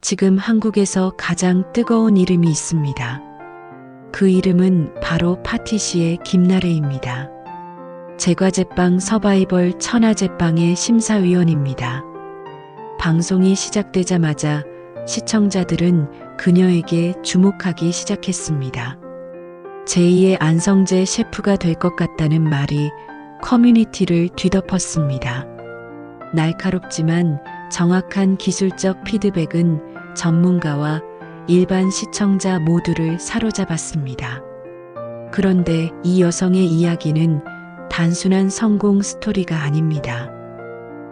지금 한국에서 가장 뜨거운 이름이 있습니다. 그 이름은 바로 파티시에 김나래입니다. 제과제빵 서바이벌 천하제빵의 심사위원입니다. 방송이 시작되자마자 시청자들은 그녀에게 주목하기 시작했습니다. 제2의 안성재 셰프가 될 것 같다는 말이 커뮤니티를 뒤덮었습니다. 날카롭지만 정확한 기술적 피드백은 전문가와 일반 시청자 모두를 사로잡았습니다. 그런데 이 여성의 이야기는 단순한 성공 스토리가 아닙니다.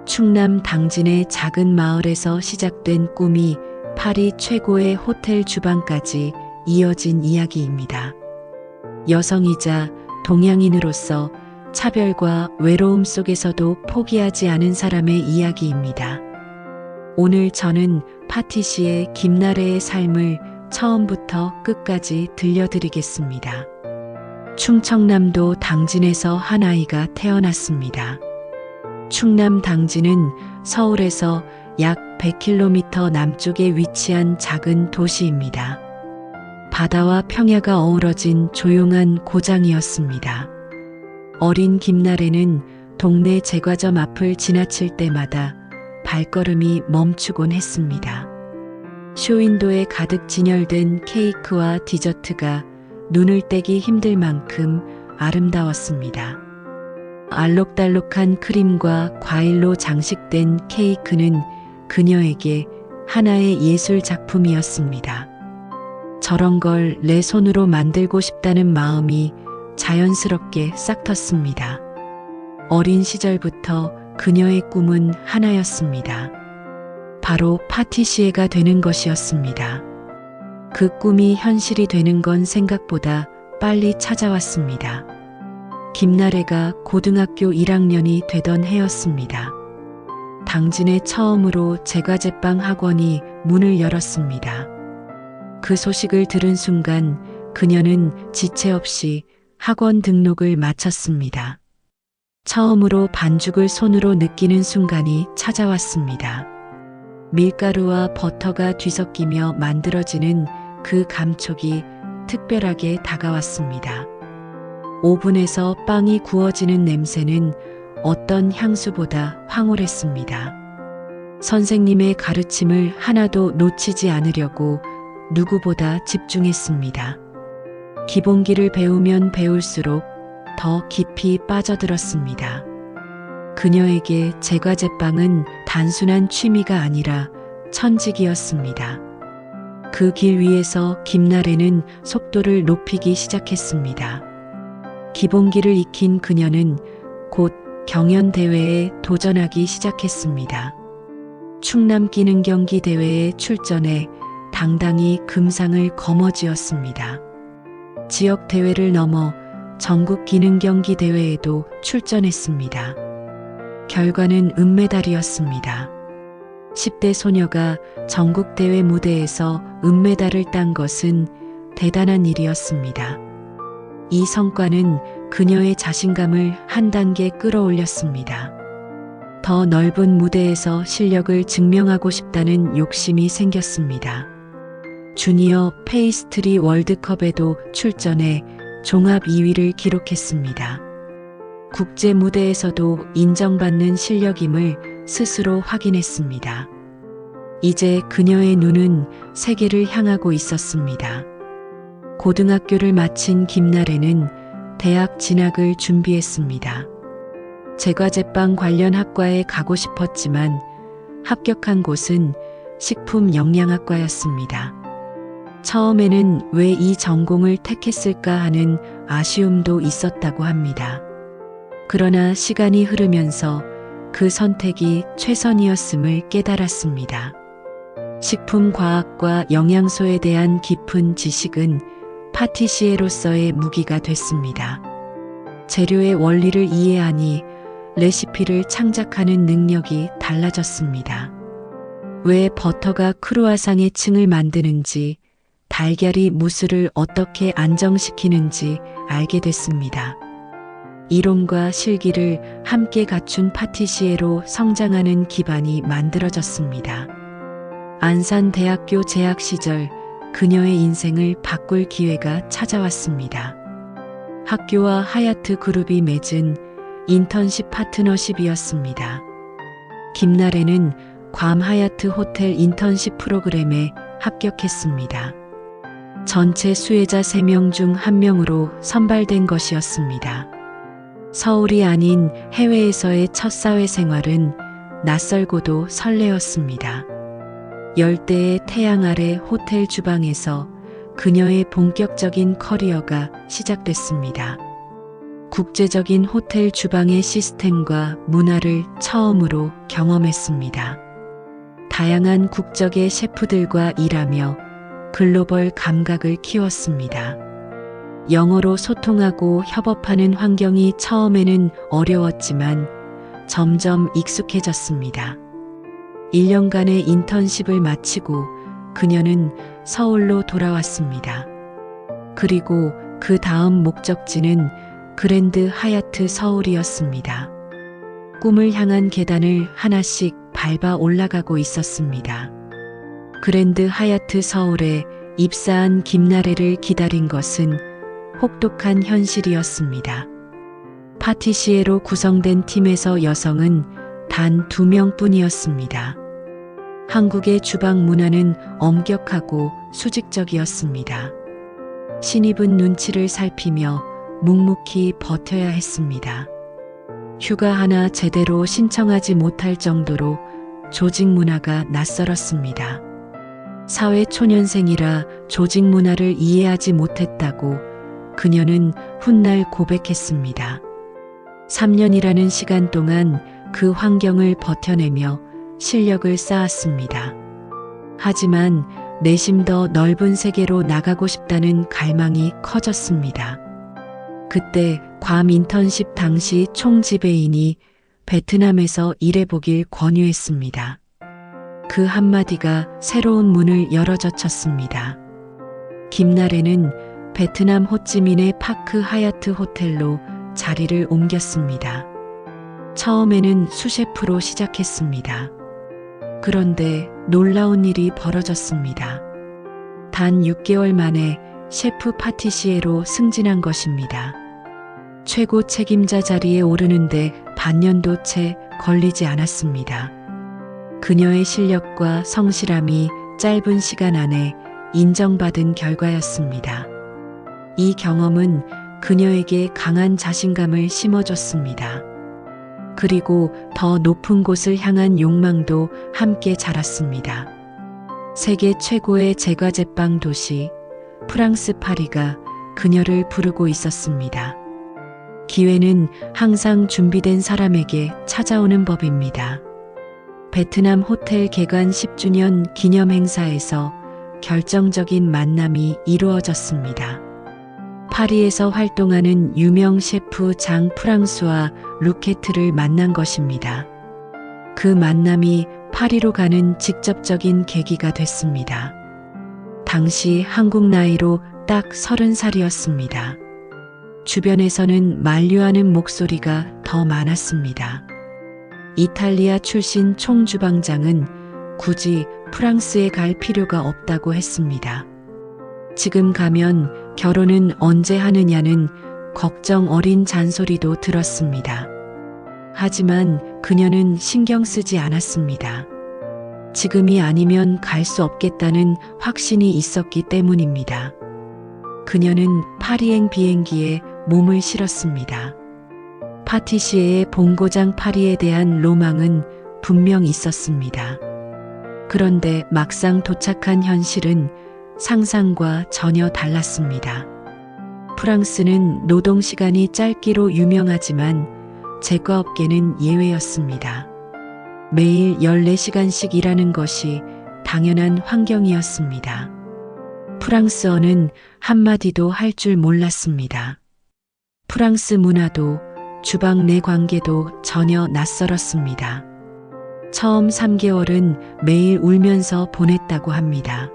충남 당진의 작은 마을에서 시작된 꿈이 파리 최고의 호텔 주방까지 이어진 이야기입니다. 여성이자 동양인으로서 차별과 외로움 속에서도 포기하지 않은 사람의 이야기입니다. 오늘 저는 파티시의 김나래의 삶을 처음부터 끝까지 들려드리겠습니다. 충청남도 당진에서 한 아이가 태어났습니다. 충남 당진은 서울에서 약 100km 남쪽에 위치한 작은 도시입니다. 바다와 평야가 어우러진 조용한 고장이었습니다. 어린 김나래는 동네 제과점 앞을 지나칠 때마다 발걸음이 멈추곤 했습니다. 쇼윈도에 가득 진열된 케이크와 디저트가 눈을 떼기 힘들 만큼 아름다웠습니다. 알록달록한 크림과 과일로 장식된 케이크는 그녀에게 하나의 예술 작품이었습니다. 저런 걸 내 손으로 만들고 싶다는 마음이 자연스럽게 싹텄습니다. 어린 시절부터 그녀의 꿈은 하나였습니다. 바로 파티시에가 되는 것이었습니다. 그 꿈이 현실이 되는 건 생각보다 빨리 찾아왔습니다. 김나래가 고등학교 1학년이 되던 해였습니다. 당진에 처음으로 제과제빵 학원이 문을 열었습니다. 그 소식을 들은 순간 그녀는 지체 없이 학원 등록을 마쳤습니다. 처음으로 반죽을 손으로 느끼는 순간이 찾아왔습니다. 밀가루와 버터가 뒤섞이며 만들어지는 그 감촉이 특별하게 다가왔습니다. 오븐에서 빵이 구워지는 냄새는 어떤 향수보다 황홀했습니다. 선생님의 가르침을 하나도 놓치지 않으려고 누구보다 집중했습니다. 기본기를 배우면 배울수록 더 깊이 빠져들었습니다. 그녀에게 제과제빵은 단순한 취미가 아니라 천직이었습니다. 그 길 위에서 김나래는 속도를 높이기 시작했습니다. 기본기를 익힌 그녀는 곧 경연대회에 도전하기 시작했습니다. 충남 기능경기 대회에 출전해 당당히 금상을 거머쥐었습니다. 지역 대회를 넘어 전국 기능경기 대회에도 출전했습니다. 결과는 은메달이었습니다. 10대 소녀가 전국대회 무대에서 은메달을 딴 것은 대단한 일이었습니다. 이 성과는 그녀의 자신감을 한 단계 끌어올렸습니다. 더 넓은 무대에서 실력을 증명하고 싶다는 욕심이 생겼습니다. 주니어 페이스트리 월드컵에도 출전해 종합 2위를 기록했습니다. 국제 무대에서도 인정받는 실력임을 스스로 확인했습니다. 이제 그녀의 눈은 세계를 향하고 있었습니다. 고등학교를 마친 김나래는 대학 진학을 준비했습니다. 제과제빵 관련 학과에 가고 싶었지만 합격한 곳은 식품영양학과였습니다. 처음에는 왜 이 전공을 택했을까 하는 아쉬움도 있었다고 합니다. 그러나 시간이 흐르면서 그 선택이 최선이었음을 깨달았습니다. 식품과학과 영양소에 대한 깊은 지식은 파티시에로서의 무기가 됐습니다. 재료의 원리를 이해하니 레시피를 창작하는 능력이 달라졌습니다. 왜 버터가 크루아상의 층을 만드는지, 달걀이 무스를 어떻게 안정시키는지 알게 됐습니다. 이론과 실기를 함께 갖춘 파티시에로 성장하는 기반이 만들어졌습니다. 안산대학교 재학 시절 그녀의 인생을 바꿀 기회가 찾아왔습니다. 학교와 하얏트 그룹이 맺은 인턴십 파트너십이었습니다. 김나래는 괌 하얏트 호텔 인턴십 프로그램에 합격했습니다. 전체 수혜자 3명 중 1명으로 선발된 것이었습니다. 서울이 아닌 해외에서의 첫 사회생활은 낯설고도 설레었습니다. 열대의 태양 아래 호텔 주방에서 그녀의 본격적인 커리어가 시작됐습니다. 국제적인 호텔 주방의 시스템과 문화를 처음으로 경험했습니다. 다양한 국적의 셰프들과 일하며 글로벌 감각을 키웠습니다. 영어로 소통하고 협업하는 환경이 처음에는 어려웠지만 점점 익숙해졌습니다. 1년간의 인턴십을 마치고 그녀는 서울로 돌아왔습니다. 그리고 그 다음 목적지는 그랜드 하얏트 서울이었습니다. 꿈을 향한 계단을 하나씩 밟아 올라가고 있었습니다. 그랜드 하얏트 서울에 입사한 김나래를 기다린 것은 혹독한 현실이었습니다. 파티시에로 구성된 팀에서 여성은 단 2명뿐이었습니다. 한국의 주방 문화는 엄격하고 수직적이었습니다. 신입은 눈치를 살피며 묵묵히 버텨야 했습니다. 휴가 하나 제대로 신청하지 못할 정도로 조직 문화가 낯설었습니다. 사회 초년생이라 조직 문화를 이해하지 못했다고 그녀는 훗날 고백했습니다. 3년이라는 시간 동안 그 환경을 버텨내며 실력을 쌓았습니다. 하지만 내심 더 넓은 세계로 나가고 싶다는 갈망이 커졌습니다. 그때 괌 인턴십 당시 총지배인이 베트남에서 일해보길 권유했습니다. 그 한마디가 새로운 문을 열어젖혔습니다. 김나래는 베트남 호찌민의 파크 하얏트 호텔로 자리를 옮겼습니다. 처음에는 수셰프로 시작했습니다. 그런데 놀라운 일이 벌어졌습니다. 단 6개월 만에 셰프 파티시에로 승진한 것입니다. 최고 책임자 자리에 오르는데 반년도 채 걸리지 않았습니다. 그녀의 실력과 성실함이 짧은 시간 안에 인정받은 결과였습니다. 이 경험은 그녀에게 강한 자신감을 심어줬습니다. 그리고 더 높은 곳을 향한 욕망도 함께 자랐습니다. 세계 최고의 제과제빵 도시 프랑스 파리가 그녀를 부르고 있었습니다. 기회는 항상 준비된 사람에게 찾아오는 법입니다. 베트남 호텔 개관 10주년 기념 행사에서 결정적인 만남이 이루어졌습니다. 파리에서 활동하는 유명 셰프 장 프랑스와 루케트를 만난 것입니다. 그 만남이 파리로 가는 직접적인 계기가 됐습니다. 당시 한국 나이로 딱 30살이었습니다. 주변에서는 만류하는 목소리가 더 많았습니다. 이탈리아 출신 총주방장은 굳이 프랑스에 갈 필요가 없다고 했습니다. 지금 가면 결혼은 언제 하느냐는 걱정 어린 잔소리도 들었습니다. 하지만 그녀는 신경 쓰지 않았습니다. 지금이 아니면 갈 수 없겠다는 확신이 있었기 때문입니다. 그녀는 파리행 비행기에 몸을 실었습니다. 파티시에의 본고장 파리에 대한 로망은 분명 있었습니다. 그런데 막상 도착한 현실은 상상과 전혀 달랐습니다. 프랑스는 노동시간이 짧기로 유명하지만 제과업계는 예외였습니다. 매일 14시간씩 일하는 것이 당연한 환경이었습니다. 프랑스어는 한마디도 할 줄 몰랐습니다. 프랑스 문화도 주방 내 관계도 전혀 낯설었습니다. 처음 3개월은 매일 울면서 보냈다고 합니다.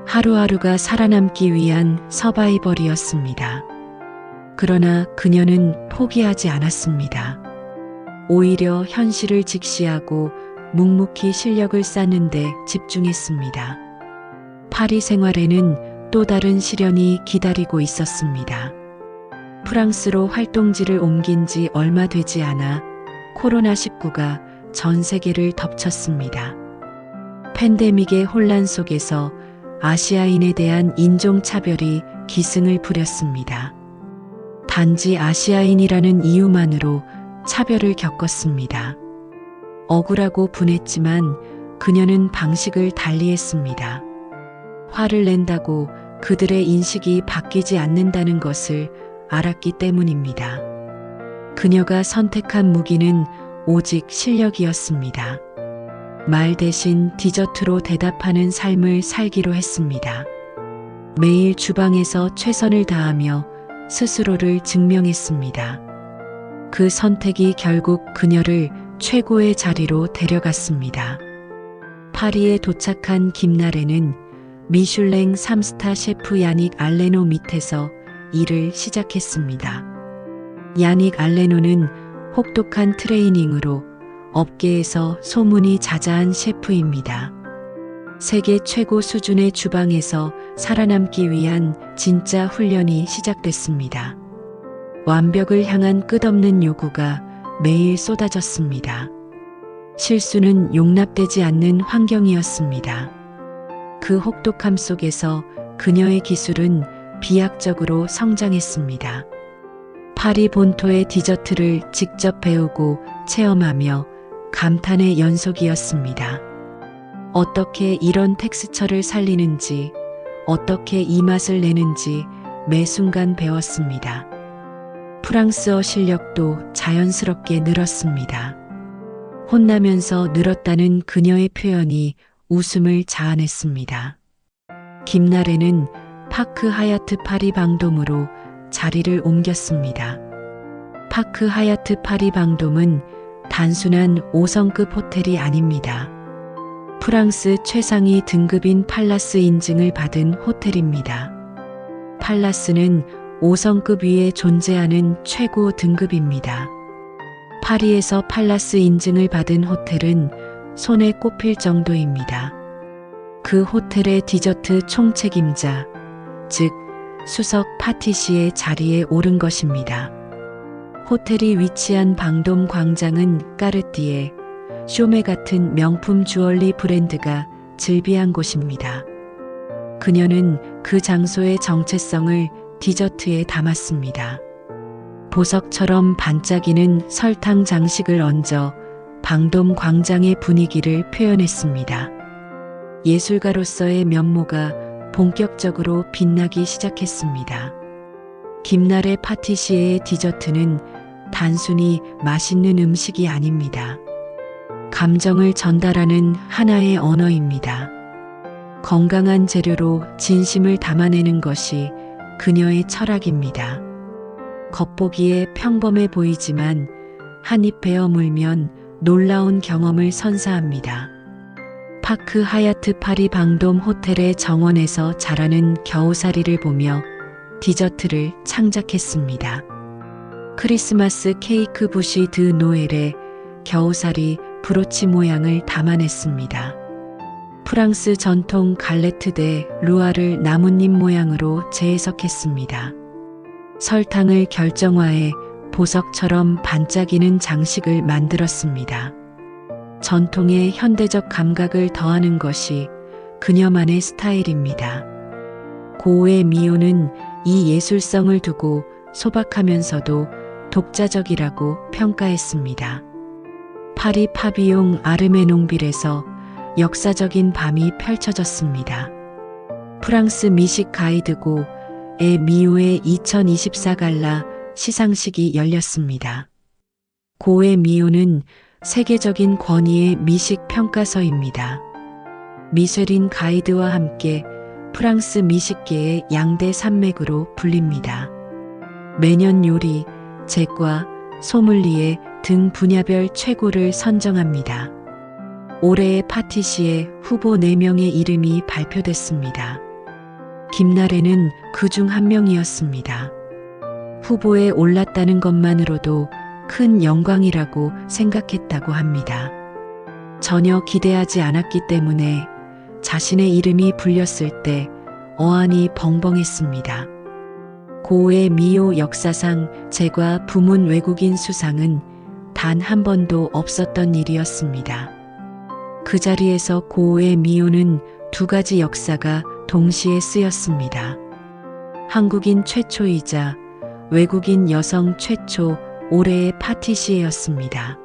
하루하루가 살아남기 위한 서바이벌이었습니다. 그러나 그녀는 포기하지 않았습니다. 오히려 현실을 직시하고 묵묵히 실력을 쌓는 데 집중했습니다. 파리 생활에는 또 다른 시련이 기다리고 있었습니다. 프랑스로 활동지를 옮긴 지 얼마 되지 않아 코로나19가 전 세계를 덮쳤습니다. 팬데믹의 혼란 속에서 아시아인에 대한 인종차별이 기승을 부렸습니다. 단지 아시아인이라는 이유만으로 차별을 겪었습니다. 억울하고 분했지만 그녀는 방식을 달리했습니다. 화를 낸다고 그들의 인식이 바뀌지 않는다는 것을 알았기 때문입니다. 그녀가 선택한 무기는 오직 실력이었습니다. 말 대신 디저트로 대답하는 삶을 살기로 했습니다. 매일 주방에서 최선을 다하며 스스로를 증명했습니다. 그 선택이 결국 그녀를 최고의 자리로 데려갔습니다. 파리에 도착한 김나래는 미슐랭 3스타 셰프 야닉 알레노 밑에서 일을 시작했습니다. 야닉 알레노는 혹독한 트레이닝으로 업계에서 소문이 자자한 셰프입니다. 세계 최고 수준의 주방에서 살아남기 위한 진짜 훈련이 시작됐습니다. 완벽을 향한 끝없는 요구가 매일 쏟아졌습니다. 실수는 용납되지 않는 환경이었습니다. 그 혹독함 속에서 그녀의 기술은 비약적으로 성장했습니다. 파리 본토의 디저트를 직접 배우고 체험하며 감탄의 연속이었습니다. 어떻게 이런 텍스처를 살리는지, 어떻게 이 맛을 내는지 매 순간 배웠습니다. 프랑스어 실력도 자연스럽게 늘었습니다. 혼나면서 늘었다는 그녀의 표현이 웃음을 자아냈습니다. 김나래는 파크 하얏트 파리 방돔으로 자리를 옮겼습니다. 파크 하얏트 파리 방돔은 단순한 5성급 호텔이 아닙니다. 프랑스 최상위 등급인 팔라스 인증을 받은 호텔입니다. 팔라스는 5성급 위에 존재하는 최고 등급입니다. 파리에서 팔라스 인증을 받은 호텔은 손에 꼽힐 정도입니다. 그 호텔의 디저트 총책임자, 즉 수석 파티시의 자리에 오른 것입니다. 호텔이 위치한 방돔 광장은 까르띠에, 쇼메 같은 명품 주얼리 브랜드가 즐비한 곳입니다. 그녀는 그 장소의 정체성을 디저트에 담았습니다. 보석처럼 반짝이는 설탕 장식을 얹어 방돔 광장의 분위기를 표현했습니다. 예술가로서의 면모가 본격적으로 빛나기 시작했습니다. 김나래 파티시에의 디저트는 단순히 맛있는 음식이 아닙니다. 감정을 전달하는 하나의 언어입니다. 건강한 재료로 진심을 담아내는 것이 그녀의 철학입니다. 겉보기에 평범해 보이지만 한입 베어 물면 놀라운 경험을 선사합니다. 파크 하얏트 파리 방돔 호텔의 정원에서 자라는 겨우사리를 보며 디저트를 창작했습니다. 크리스마스 케이크 부시 드 노엘의 겨우사리 브로치 모양을 담아냈습니다. 프랑스 전통 갈레트 데 루아를 나뭇잎 모양으로 재해석했습니다. 설탕을 결정화해 보석처럼 반짝이는 장식을 만들었습니다. 전통의 현대적 감각을 더하는 것이 그녀만의 스타일입니다. 고우의 미오는 이 예술성을 두고 소박하면서도 독자적이라고 평가했습니다. 파리 파비용 아르메농빌에서 역사적인 밤이 펼쳐졌습니다. 프랑스 미식 가이드고 에 미오의 2024 갈라 시상식이 열렸습니다. 고의 미오는 세계적인 권위의 미식 평가서입니다. 미쉐린 가이드와 함께 프랑스 미식계의 양대 산맥으로 불립니다. 매년 요리, 제과, 소믈리에 등 분야별 최고를 선정합니다. 올해의 파티시에 후보 4명의 이름이 발표됐습니다. 김나래는 그 중 한 명이었습니다. 후보에 올랐다는 것만으로도 큰 영광이라고 생각했다고 합니다. 전혀 기대하지 않았기 때문에 자신의 이름이 불렸을 때 어안이 벙벙했습니다. 고우의 미호 역사상 제과 부문 외국인 수상은 단 한 번도 없었던 일이었습니다. 그 자리에서 고우의 미호는 두 가지 역사가 동시에 쓰였습니다. 한국인 최초이자 외국인 여성 최초 올해의 파티시에였습니다.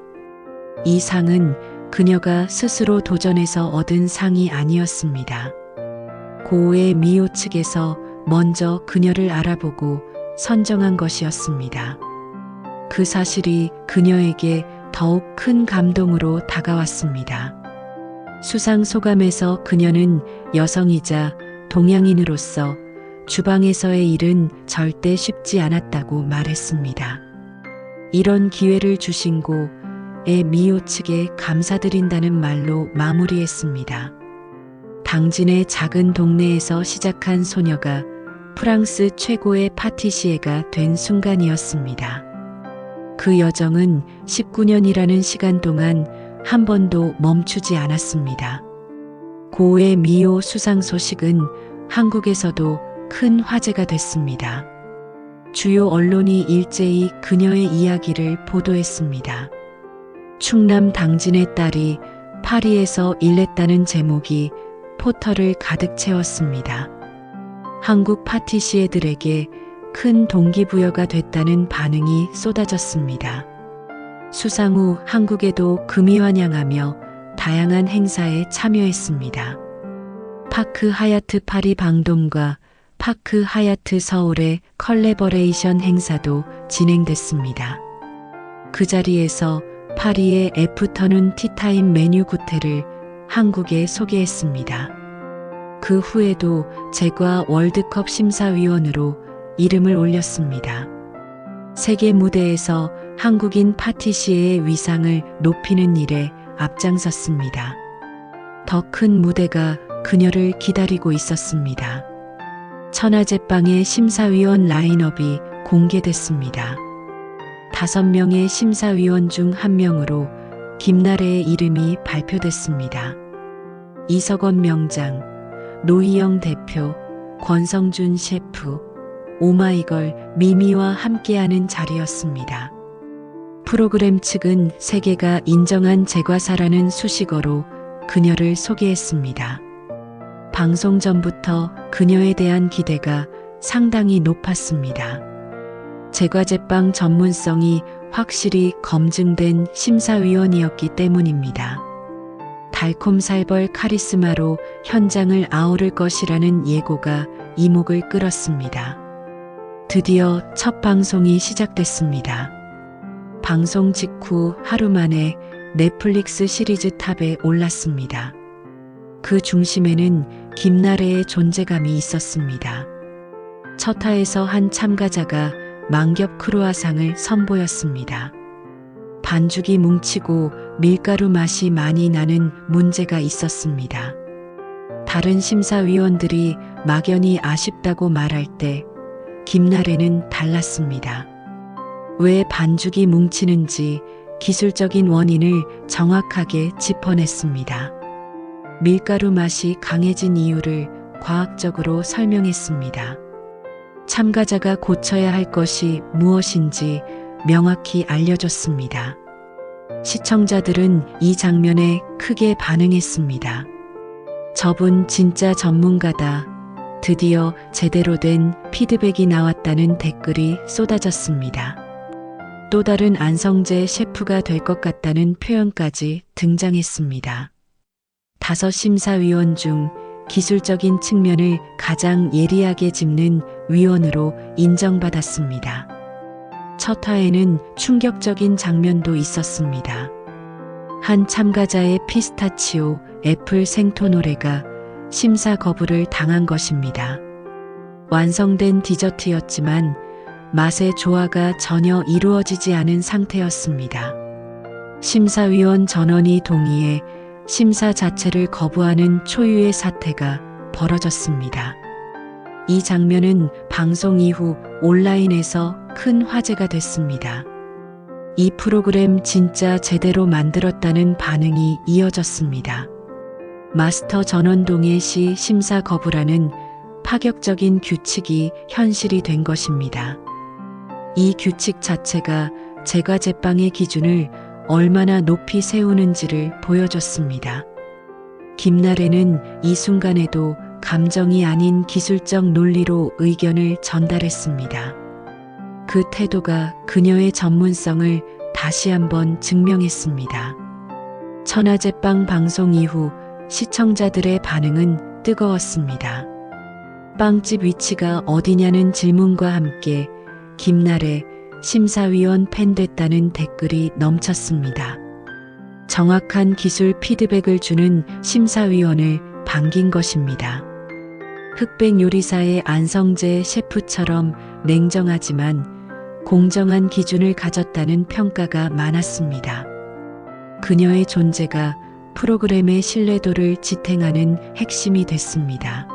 이 상은 그녀가 스스로 도전해서 얻은 상이 아니었습니다. 고우의 미호 측에서 먼저 그녀를 알아보고 선정한 것이었습니다. 그 사실이 그녀에게 더욱 큰 감동으로 다가왔습니다. 수상 소감에서 그녀는 여성이자 동양인으로서 주방에서의 일은 절대 쉽지 않았다고 말했습니다. 이런 기회를 주신 고의 미호 측에 감사드린다는 말로 마무리했습니다. 당진의 작은 동네에서 시작한 소녀가 프랑스 최고의 파티시에가 된 순간이었습니다. 그 여정은 19년이라는 시간 동안 한 번도 멈추지 않았습니다. 고우의 미호 수상 소식은 한국에서도 큰 화제가 됐습니다. 주요 언론이 일제히 그녀의 이야기를 보도했습니다. 충남 당진의 딸이 파리에서 일냈다는 제목이 포털을 가득 채웠습니다. 한국 파티시에들에게 큰 동기부여가 됐다는 반응이 쏟아졌습니다. 수상 후 한국에도 금이 환영하며 다양한 행사에 참여했습니다. 파크 하얏트 파리 방돔과 파크 하얏트 서울의 컬래버레이션 행사도 진행됐습니다. 그 자리에서 파리의 애프터눈 티타임 메뉴 구테를 한국에 소개했습니다. 그 후에도 제과 월드컵 심사위원으로 이름을 올렸습니다. 세계 무대에서 한국인 파티시에의 위상을 높이는 일에 앞장섰습니다. 더 큰 무대가 그녀를 기다리고 있었습니다. 천하제빵의 심사위원 라인업이 공개됐습니다. 5명의 심사위원 중 1명으로 김나래의 이름이 발표됐습니다. 이석원 명장, 노희영 대표, 권성준 셰프, 오마이걸 미미와 함께하는 자리였습니다. 프로그램 측은 세계가 인정한 제과사라는 수식어로 그녀를 소개했습니다. 방송 전부터 그녀에 대한 기대가 상당히 높았습니다. 제과제빵 전문성이 확실히 검증된 심사위원이었기 때문입니다. 달콤살벌 카리스마로 현장을 아우를 것이라는 예고가 이목을 끌었습니다. 드디어 첫 방송이 시작됐습니다. 방송 직후 하루 만에 넷플릭스 시리즈 탑에 올랐습니다. 그 중심에는 김나래의 존재감이 있었습니다. 첫 화에서 한 참가자가 망겹 크루아상을 선보였습니다. 반죽이 뭉치고 밀가루 맛이 많이 나는 문제가 있었습니다. 다른 심사위원들이 막연히 아쉽다고 말할 때 김나래는 달랐습니다. 왜 반죽이 뭉치는지 기술적인 원인을 정확하게 짚어냈습니다. 밀가루 맛이 강해진 이유를 과학적으로 설명했습니다. 참가자가 고쳐야 할 것이 무엇인지 명확히 알려줬습니다. 시청자들은 이 장면에 크게 반응했습니다. 저분 진짜 전문가다. 드디어 제대로 된 피드백이 나왔다는 댓글이 쏟아졌습니다. 또 다른 안성재 셰프가 될 것 같다는 표현까지 등장했습니다. 5 심사위원 중 기술적인 측면을 가장 예리하게 짚는 위원으로 인정받았습니다. 첫 화에는 충격적인 장면도 있었습니다. 한 참가자의 피스타치오 애플 생토 노래가 심사 거부를 당한 것입니다. 완성된 디저트였지만 맛의 조화가 전혀 이루어지지 않은 상태였습니다. 심사위원 전원이 동의해 심사 자체를 거부하는 초유의 사태가 벌어졌습니다. 이 장면은 방송 이후 온라인에서 큰 화제가 됐습니다. 이 프로그램 진짜 제대로 만들었다는 반응이 이어졌습니다. 마스터 전원동의 시 심사 거부라는 파격적인 규칙이 현실이 된 것입니다. 이 규칙 자체가 제과제빵의 기준을 얼마나 높이 세우는지를 보여줬습니다. 김나래는 이 순간에도 감정이 아닌 기술적 논리로 의견을 전달했습니다. 그 태도가 그녀의 전문성을 다시 한번 증명했습니다. 천하제빵 방송 이후 시청자들의 반응은 뜨거웠습니다. 빵집 위치가 어디냐는 질문과 함께 김나래 심사위원 팬 됐다는 댓글이 넘쳤습니다. 정확한 기술 피드백을 주는 심사위원을 반긴 것입니다. 흑백 요리사의 안성재 셰프처럼 냉정하지만 공정한 기준을 가졌다는 평가가 많았습니다. 그녀의 존재가 프로그램의 신뢰도를 지탱하는 핵심이 됐습니다.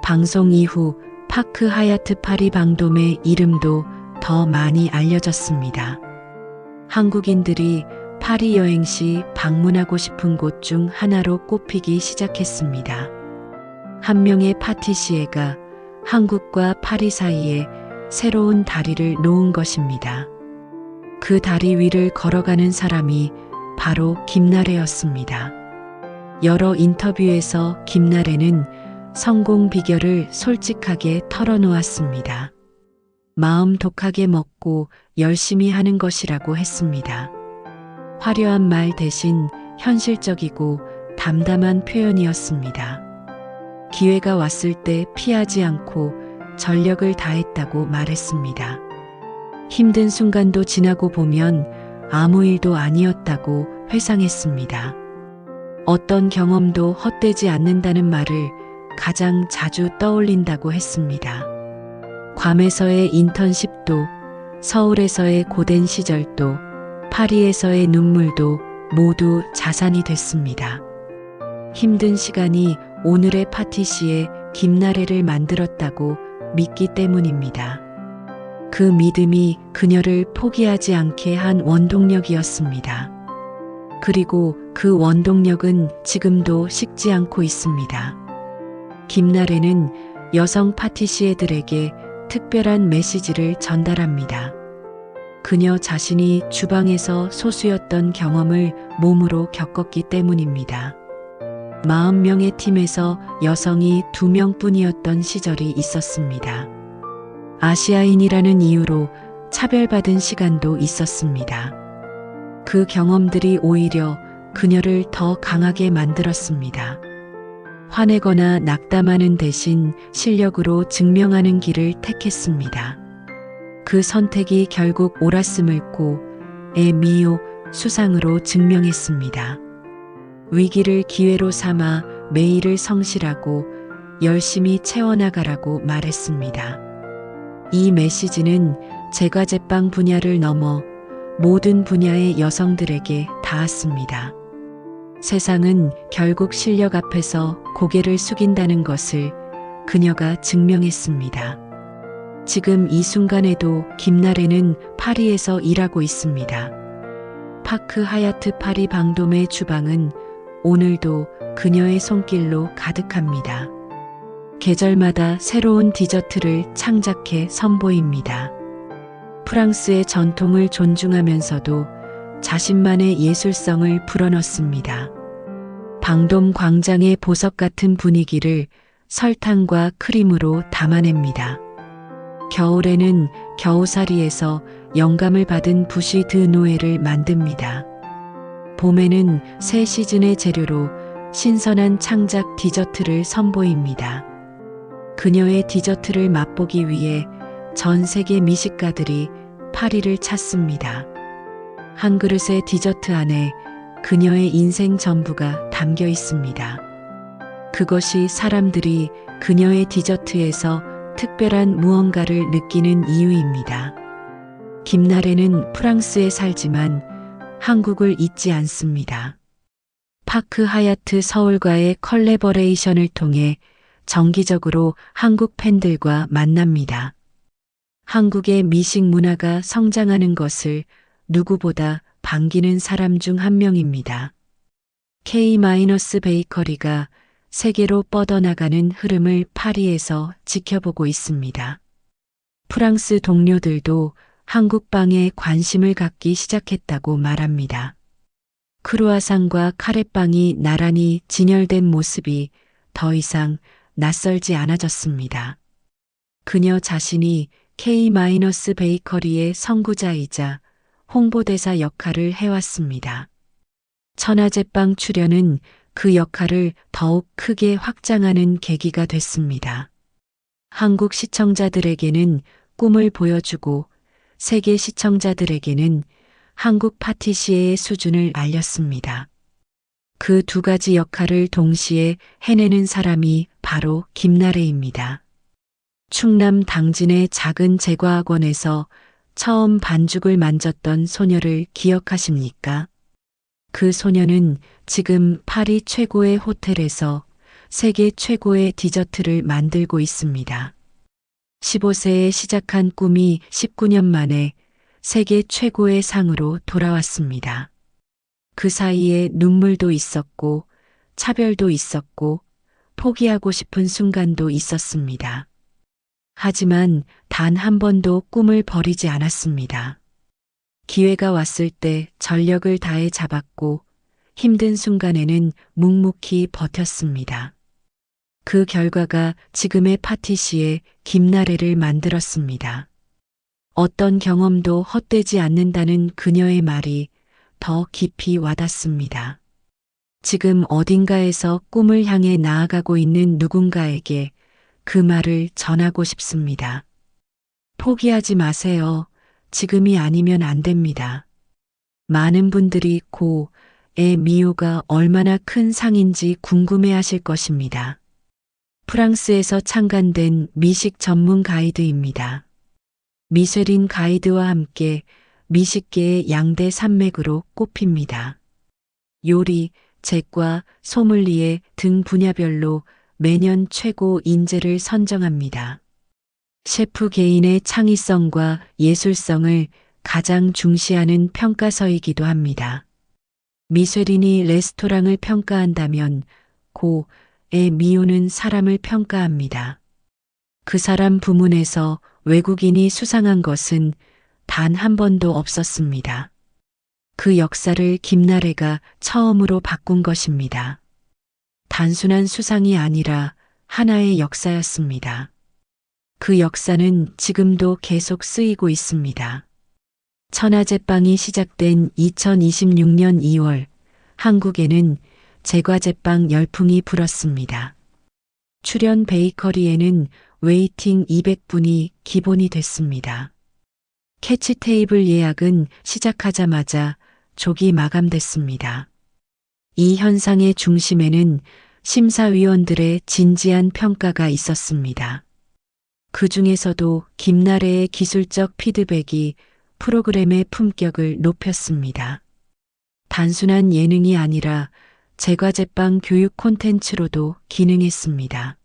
방송 이후 파크 하얏트 파리 방돔의 이름도 더 많이 알려졌습니다. 한국인들이 파리 여행 시 방문하고 싶은 곳 중 하나로 꼽히기 시작했습니다. 한 명의 파티시에가 한국과 파리 사이에 새로운 다리를 놓은 것입니다. 그 다리 위를 걸어가는 사람이 바로 김나래였습니다. 여러 인터뷰에서 김나래는 성공 비결을 솔직하게 털어놓았습니다. 마음 독하게 먹고 열심히 하는 것이라고 했습니다. 화려한 말 대신 현실적이고 담담한 표현이었습니다. 기회가 왔을 때 피하지 않고 전력을 다했다고 말했습니다. 힘든 순간도 지나고 보면 아무 일도 아니었다고 회상했습니다. 어떤 경험도 헛되지 않는다는 말을 가장 자주 떠올린다고 했습니다. 괌에서의 인턴십도, 서울에서의 고된 시절도, 파리에서의 눈물도 모두 자산이 됐습니다. 힘든 시간이 오늘의 파티시에 김나래를 만들었다고 믿기 때문입니다. 그 믿음이 그녀를 포기하지 않게 한 원동력이었습니다. 그리고 그 원동력은 지금도 식지 않고 있습니다. 김나래는 여성 파티시에들에게 특별한 메시지를 전달합니다. 그녀 자신이 주방에서 소수였던 경험을 몸으로 겪었기 때문입니다. 40명의 팀에서 여성이 2명뿐이었던 시절이 있었습니다. 아시아인이라는 이유로 차별받은 시간도 있었습니다. 그 경험들이 오히려 그녀를 더 강하게 만들었습니다. 화내거나 낙담하는 대신 실력으로 증명하는 길을 택했습니다. 그 선택이 결국 오라스물고 에미오 수상으로 증명했습니다. 위기를 기회로 삼아 매일을 성실하고 열심히 채워나가라고 말했습니다. 이 메시지는 제과제빵 분야를 넘어 모든 분야의 여성들에게 닿았습니다. 세상은 결국 실력 앞에서 고개를 숙인다는 것을 그녀가 증명했습니다. 지금 이 순간에도 김나래는 파리에서 일하고 있습니다. 파크 하얏트 파리 방돔의 주방은 오늘도 그녀의 손길로 가득합니다. 계절마다 새로운 디저트를 창작해 선보입니다. 프랑스의 전통을 존중하면서도 자신만의 예술성을 불어넣습니다. 방돔 광장의 보석 같은 분위기를 설탕과 크림으로 담아냅니다. 겨울에는 겨우살이에서 영감을 받은 부시 드 노엘을 만듭니다. 봄에는 새 시즌의 재료로 신선한 창작 디저트를 선보입니다. 그녀의 디저트를 맛보기 위해 전 세계 미식가들이 파리를 찾습니다. 한 그릇의 디저트 안에 그녀의 인생 전부가 담겨 있습니다. 그것이 사람들이 그녀의 디저트에서 특별한 무언가를 느끼는 이유입니다. 김나래는 프랑스에 살지만 한국을 잊지 않습니다. 파크 하얏트 서울과의 컬래버레이션을 통해 정기적으로 한국 팬들과 만납니다. 한국의 미식 문화가 성장하는 것을 누구보다 반기는 사람 중 한 명입니다. K-베이커리가 세계로 뻗어나가는 흐름을 파리에서 지켜보고 있습니다. 프랑스 동료들도 한국빵에 관심을 갖기 시작했다고 말합니다. 크루아상과 카레빵이 나란히 진열된 모습이 더 이상 낯설지 않아졌습니다. 그녀 자신이 K-베이커리의 선구자이자 홍보대사 역할을 해왔습니다. 천하제빵 출연은 그 역할을 더욱 크게 확장하는 계기가 됐습니다. 한국 시청자들에게는 꿈을 보여주고 세계 시청자들에게는 한국 파티시에의 수준을 알렸습니다. 그 두 가지 역할을 동시에 해내는 사람이 바로 김나래입니다. 충남 당진의 작은 제과학원에서 처음 반죽을 만졌던 소녀를 기억하십니까? 그 소녀는 지금 파리 최고의 호텔에서 세계 최고의 디저트를 만들고 있습니다. 15세에 시작한 꿈이 19년 만에 세계 최고의 상으로 돌아왔습니다. 그 사이에 눈물도 있었고, 차별도 있었고, 포기하고 싶은 순간도 있었습니다. 하지만 단 한 번도 꿈을 버리지 않았습니다. 기회가 왔을 때 전력을 다해 잡았고 힘든 순간에는 묵묵히 버텼습니다. 그 결과가 지금의 파티시에 김나래를 만들었습니다. 어떤 경험도 헛되지 않는다는 그녀의 말이 더 깊이 와닿습니다. 지금 어딘가에서 꿈을 향해 나아가고 있는 누군가에게 그 말을 전하고 싶습니다. 포기하지 마세요. 지금이 아니면 안 됩니다. 많은 분들이 고의 미호가 얼마나 큰 상인지 궁금해 하실 것입니다. 프랑스에서 창간된 미식 전문 가이드입니다. 미쉐린 가이드와 함께 미식계의 양대 산맥으로 꼽힙니다. 요리, 제과, 소믈리에 등 분야별로 매년 최고 인재를 선정합니다. 셰프 개인의 창의성과 예술성을 가장 중시하는 평가서이기도 합니다. 미쉐린이 레스토랑을 평가한다면 고의 미호는 사람을 평가합니다. 그 사람 부문에서 외국인이 수상한 것은 단 한 번도 없었습니다. 그 역사를 김나래가 처음으로 바꾼 것입니다. 단순한 수상이 아니라 하나의 역사였습니다. 그 역사는 지금도 계속 쓰이고 있습니다. 천하제빵이 시작된 2026년 2월, 한국에는 제과제빵 열풍이 불었습니다. 출연 베이커리에는 웨이팅 200분이 기본이 됐습니다. 캐치 테이블 예약은 시작하자마자 조기 마감됐습니다. 이 현상의 중심에는 심사위원들의 진지한 평가가 있었습니다. 그 중에서도 김나래의 기술적 피드백이 프로그램의 품격을 높였습니다. 단순한 예능이 아니라 제과제빵 교육 콘텐츠로도 기능했습니다.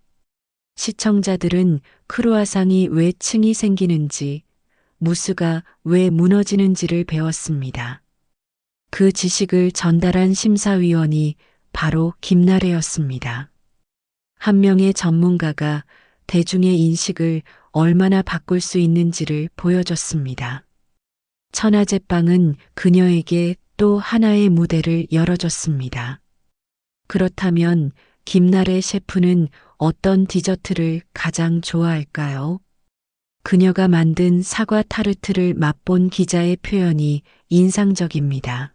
시청자들은 크루아상이 왜 층이 생기는지, 무스가 왜 무너지는지를 배웠습니다. 그 지식을 전달한 심사위원이 바로 김나래였습니다. 한 명의 전문가가 대중의 인식을 얼마나 바꿀 수 있는지를 보여줬습니다. 천하제빵은 그녀에게 또 하나의 무대를 열어줬습니다. 그렇다면 김나래 셰프는 어떤 디저트를 가장 좋아할까요? 그녀가 만든 사과 타르트를 맛본 기자의 표현이 인상적입니다.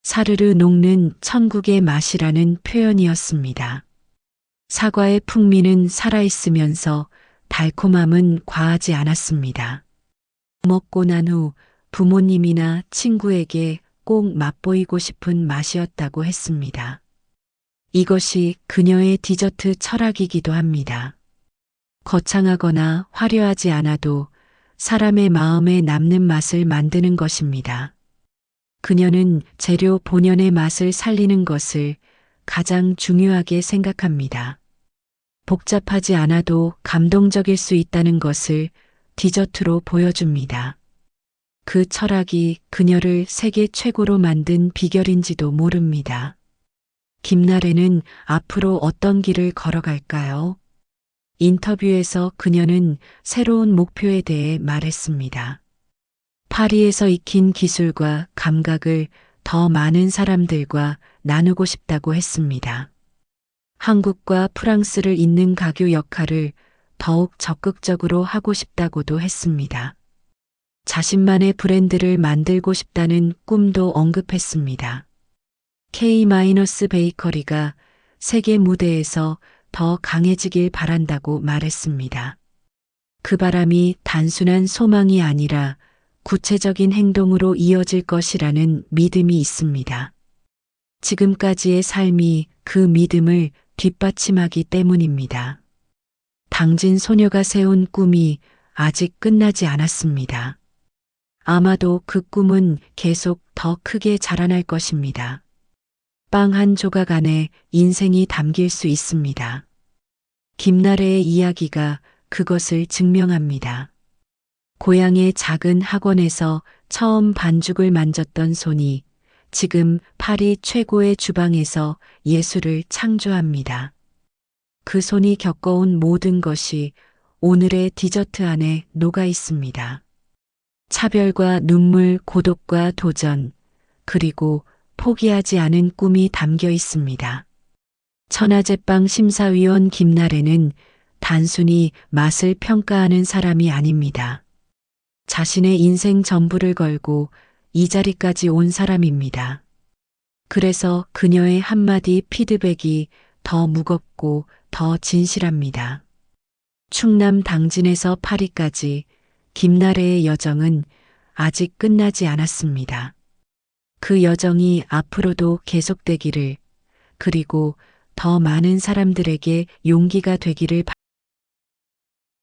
사르르 녹는 천국의 맛이라는 표현이었습니다. 사과의 풍미는 살아있으면서 달콤함은 과하지 않았습니다. 먹고 난 후 부모님이나 친구에게 꼭 맛보이고 싶은 맛이었다고 했습니다. 이것이 그녀의 디저트 철학이기도 합니다. 거창하거나 화려하지 않아도 사람의 마음에 남는 맛을 만드는 것입니다. 그녀는 재료 본연의 맛을 살리는 것을 가장 중요하게 생각합니다. 복잡하지 않아도 감동적일 수 있다는 것을 디저트로 보여줍니다. 그 철학이 그녀를 세계 최고로 만든 비결인지도 모릅니다. 김나래는 앞으로 어떤 길을 걸어갈까요? 인터뷰에서 그녀는 새로운 목표에 대해 말했습니다. 파리에서 익힌 기술과 감각을 더 많은 사람들과 나누고 싶다고 했습니다. 한국과 프랑스를 잇는 가교 역할을 더욱 적극적으로 하고 싶다고도 했습니다. 자신만의 브랜드를 만들고 싶다는 꿈도 언급했습니다. K-베이커리가 세계 무대에서 더 강해지길 바란다고 말했습니다. 그 바람이 단순한 소망이 아니라 구체적인 행동으로 이어질 것이라는 믿음이 있습니다. 지금까지의 삶이 그 믿음을 뒷받침하기 때문입니다. 당진 소녀가 세운 꿈이 아직 끝나지 않았습니다. 아마도 그 꿈은 계속 더 크게 자라날 것입니다. 빵 한 조각 안에 인생이 담길 수 있습니다. 김나래의 이야기가 그것을 증명합니다. 고향의 작은 학원에서 처음 반죽을 만졌던 손이 지금 파리 최고의 주방에서 예술을 창조합니다. 그 손이 겪어온 모든 것이 오늘의 디저트 안에 녹아 있습니다. 차별과 눈물, 고독과 도전, 그리고 포기하지 않은 꿈이 담겨 있습니다. 천하제빵 심사위원 김나래는 단순히 맛을 평가하는 사람이 아닙니다. 자신의 인생 전부를 걸고 이 자리까지 온 사람입니다. 그래서 그녀의 한마디 피드백이 더 무겁고 더 진실합니다. 충남 당진에서 파리까지 김나래의 여정은 아직 끝나지 않았습니다. 그 여정이 앞으로도 계속되기를, 그리고 더 많은 사람들에게 용기가 되기를